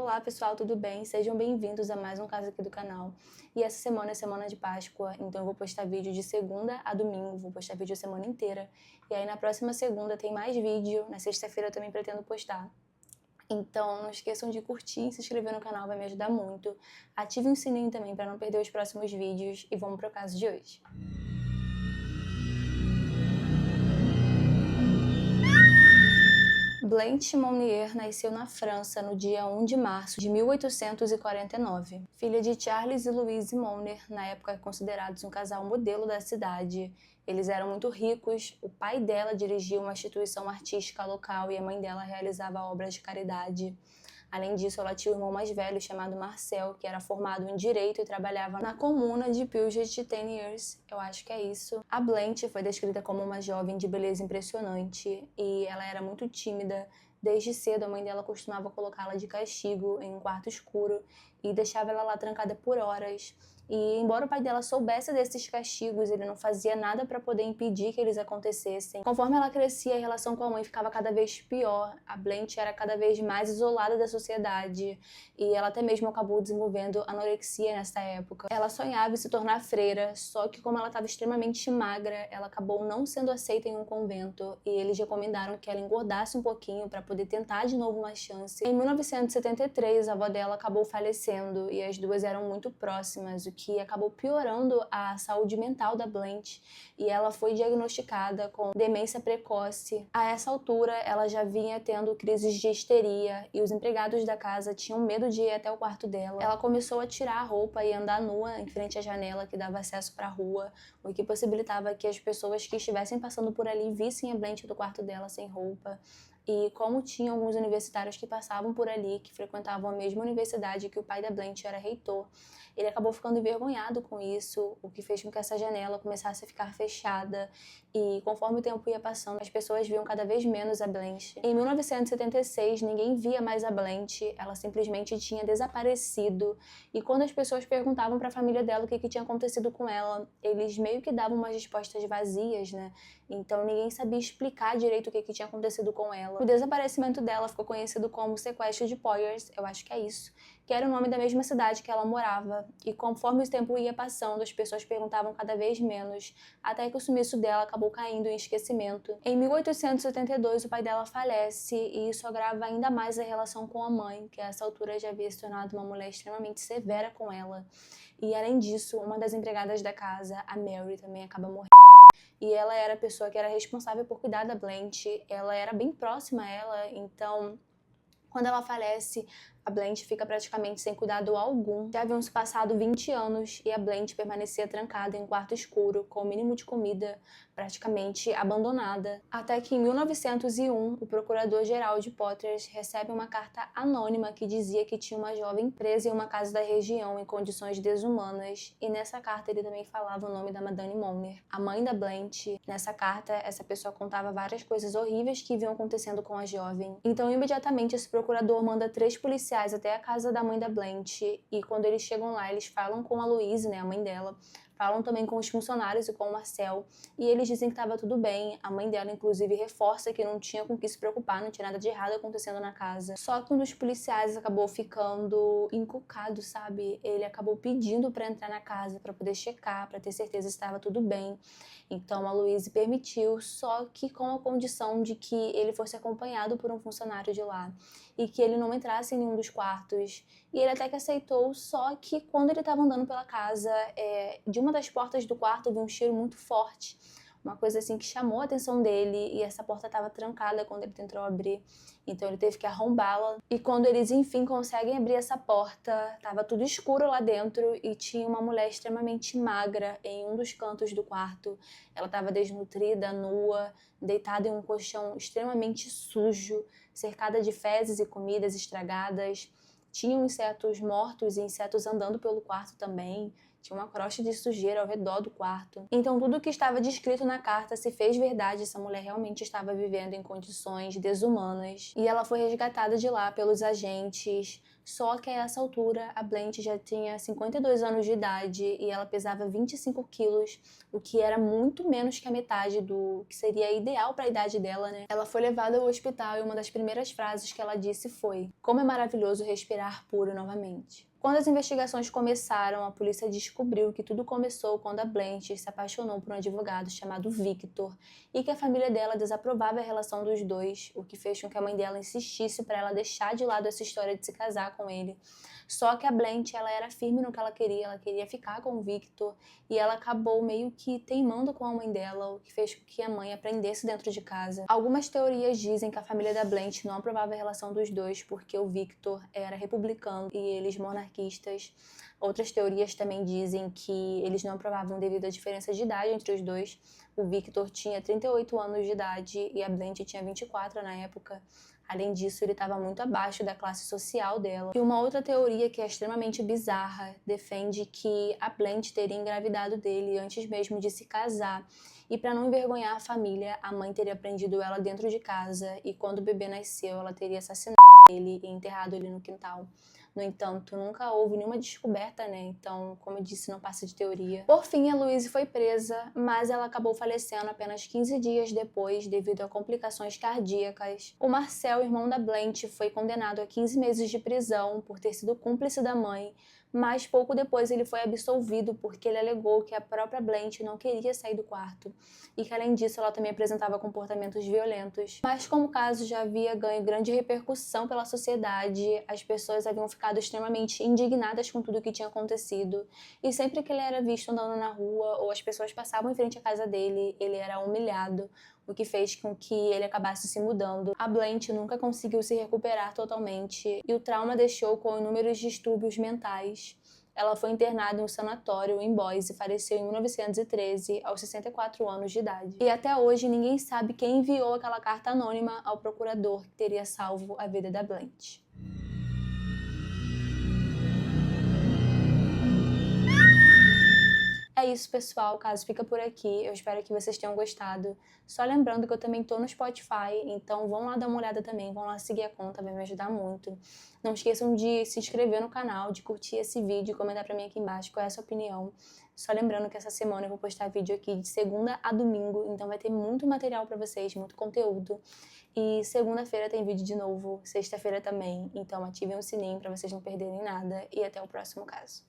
Olá pessoal, tudo bem? Sejam bem-vindos a mais um caso aqui do canal. E essa semana é semana de Páscoa, então eu vou postar vídeo de segunda a domingo, vou postar vídeo a semana inteira. E aí na próxima segunda tem mais vídeo, na sexta-feira eu também pretendo postar. Então não esqueçam de curtir e se inscrever no canal, vai me ajudar muito. Ativem o sininho também para não perder os próximos vídeos e vamos pro caso de hoje. Blanche Monnier nasceu na França no dia 1 de março de 1849. Filha de Charles e Louise Monnier, na época considerados um casal modelo da cidade. Eles eram muito ricos, o pai dela dirigia uma instituição artística local e a mãe dela realizava obras de caridade. Além disso, ela tinha um irmão mais velho chamado Marcel, que era formado em Direito e trabalhava na comuna de Puget Teniers. Eu acho que é isso. A Blanche foi descrita como uma jovem de beleza impressionante e ela era muito tímida. Desde cedo, a mãe dela costumava colocá-la de castigo em um quarto escuro e deixava ela lá trancada por horas. E embora o pai dela soubesse desses castigos, ele não fazia nada para poder impedir que eles acontecessem. Conforme ela crescia, a relação com a mãe ficava cada vez pior. A Blanche era cada vez mais isolada da sociedade e ela até mesmo acabou desenvolvendo anorexia nessa época. Ela sonhava em se tornar freira, só que como ela estava extremamente magra, ela acabou não sendo aceita em um convento e eles recomendaram que ela engordasse um pouquinho para poder tentar de novo uma chance. Em 1973, a avó dela acabou falecendo e as duas eram muito próximas, o que acabou piorando a saúde mental da Blanche e ela foi diagnosticada com demência precoce. A essa altura, ela já vinha tendo crises de histeria e os empregados da casa tinham medo de ir até o quarto dela. Ela começou a tirar a roupa e andar nua em frente à janela que dava acesso para a rua, o que possibilitava que as pessoas que estivessem passando por ali vissem a Blanche do quarto dela sem roupa. E como tinha alguns universitários que passavam por ali, que frequentavam a mesma universidade que o pai da Blanche era reitor, ele acabou ficando envergonhado com isso, o que fez com que essa janela começasse a ficar fechada. E conforme o tempo ia passando, as pessoas viam cada vez menos a Blanche. Em 1976, ninguém via mais a Blanche, ela simplesmente tinha desaparecido. E quando as pessoas perguntavam para a família dela o que tinha acontecido com ela, eles meio que davam umas respostas vazias, né? Então ninguém sabia explicar direito o que tinha acontecido com ela. O desaparecimento dela ficou conhecido como sequestro de Poyers, eu acho que é isso, que era o nome da mesma cidade que ela morava. E conforme o tempo ia passando, as pessoas perguntavam cada vez menos, até que o sumiço dela acabou caindo em esquecimento. Em 1872, o pai dela falece e isso agrava ainda mais a relação com a mãe, que a essa altura já havia se tornado uma mulher extremamente severa com ela. E além disso, uma das empregadas da casa, a Mary, também acaba morrendo. E ela era a pessoa que era responsável por cuidar da Blanche, ela era bem próxima a ela, então quando ela falece, a Blanche fica praticamente sem cuidado algum. Já haviam se passado 20 anos e a Blanche permanecia trancada em um quarto escuro, com o mínimo de comida, praticamente abandonada. Até que em 1901, o procurador-geral de Poitiers recebe uma carta anônima que dizia que tinha uma jovem presa em uma casa da região em condições desumanas. E nessa carta ele também falava o nome da Madame Monnier, a mãe da Blanche. Nessa carta, essa pessoa contava várias coisas horríveis que vinham acontecendo com a jovem. Então, imediatamente, esse procurador manda 3 policiais até a casa da mãe da Blanche e quando eles chegam lá, eles falam com a Louise, né, a mãe dela, falam também com os funcionários e com o Marcel e eles dizem que estava tudo bem. A mãe dela, inclusive, reforça que não tinha com o que se preocupar, não tinha nada de errado acontecendo na casa. Só que um dos policiais acabou ficando encucado, sabe? Ele acabou pedindo para entrar na casa para poder checar, para ter certeza se estava tudo bem. Então a Louise permitiu, só que com a condição de que ele fosse acompanhado por um funcionário de lá e que ele não entrasse em nenhum dos quartos. E ele até que aceitou, só que quando ele estava andando pela casa, de uma das portas do quarto viu um cheiro muito forte. Uma coisa assim que chamou a atenção dele e essa porta estava trancada quando ele tentou abrir. Então ele teve que arrombá-la. E quando eles enfim conseguem abrir essa porta, estava tudo escuro lá dentro e tinha uma mulher extremamente magra em um dos cantos do quarto. Ela estava desnutrida, nua, deitada em um colchão extremamente sujo, cercada de fezes e comidas estragadas. Tinham insetos mortos e insetos andando pelo quarto também. Tinha uma crosta de sujeira ao redor do quarto. Então tudo o que estava descrito na carta se fez verdade. Essa mulher realmente estava vivendo em condições desumanas. E ela foi resgatada de lá pelos agentes Só que a essa altura a Blanche já tinha 52 anos de idade e ela pesava 25 quilos, o que era muito menos que a metade do que seria ideal para a idade dela, né? Ela foi levada ao hospital e uma das primeiras frases que ela disse foi: "Como é maravilhoso respirar puro novamente." Quando as investigações começaram, a polícia descobriu que tudo começou quando a Blanche se apaixonou por um advogado chamado Victor e que a família dela desaprovava a relação dos dois, o que fez com que a mãe dela insistisse para ela deixar de lado essa história de se casar com ele. Só que a Blanche, ela era firme no que ela queria ficar com o Victor e ela acabou meio que teimando com a mãe dela, o que fez com que a mãe aprendesse dentro de casa. Algumas teorias dizem que a família da Blanche não aprovava a relação dos dois porque o Victor era republicano e eles monarquistas. Outras teorias também dizem que eles não aprovavam devido à diferença de idade entre os dois. O Victor tinha 38 anos de idade e a Blanche tinha 24 na época. Além disso, ele estava muito abaixo da classe social dela. E uma outra teoria que é extremamente bizarra defende que a Blanche teria engravidado dele antes mesmo de se casar. E para não envergonhar a família, a mãe teria prendido ela dentro de casa e quando o bebê nasceu, ela teria assassinado ele e enterrado ele no quintal. No entanto, nunca houve nenhuma descoberta, né? Então, como eu disse, não passa de teoria. Por fim, a Louise foi presa, mas ela acabou falecendo apenas 15 dias depois devido a complicações cardíacas. O Marcel, irmão da Blanche, foi condenado a 15 meses de prisão por ter sido cúmplice da mãe, mas pouco depois ele foi absolvido porque ele alegou que a própria Blanche não queria sair do quarto e que, além disso, ela também apresentava comportamentos violentos. Mas como o caso já havia ganho grande repercussão pela sociedade, as pessoas haviam ficado extremamente indignadas com tudo o que tinha acontecido e sempre que ele era visto andando na rua ou as pessoas passavam em frente à casa dele, ele era humilhado, o que fez com que ele acabasse se mudando. A Blanche nunca conseguiu se recuperar totalmente e o trauma deixou com inúmeros distúrbios mentais. Ela foi internada em um sanatório em Boise e faleceu em 1913, aos 64 anos de idade. E até hoje ninguém sabe quem enviou aquela carta anônima ao procurador que teria salvo a vida da Blanche. É isso, pessoal. O caso fica por aqui. Eu espero que vocês tenham gostado. Só lembrando que eu também tô no Spotify, então vão lá dar uma olhada também, vão lá seguir a conta, vai me ajudar muito. Não esqueçam de se inscrever no canal, de curtir esse vídeo e comentar pra mim aqui embaixo qual é a sua opinião. Só lembrando que essa semana eu vou postar vídeo aqui de segunda a domingo, então vai ter muito material pra vocês, muito conteúdo. E segunda-feira tem vídeo de novo, sexta-feira também, então ativem o sininho pra vocês não perderem nada e até o próximo caso.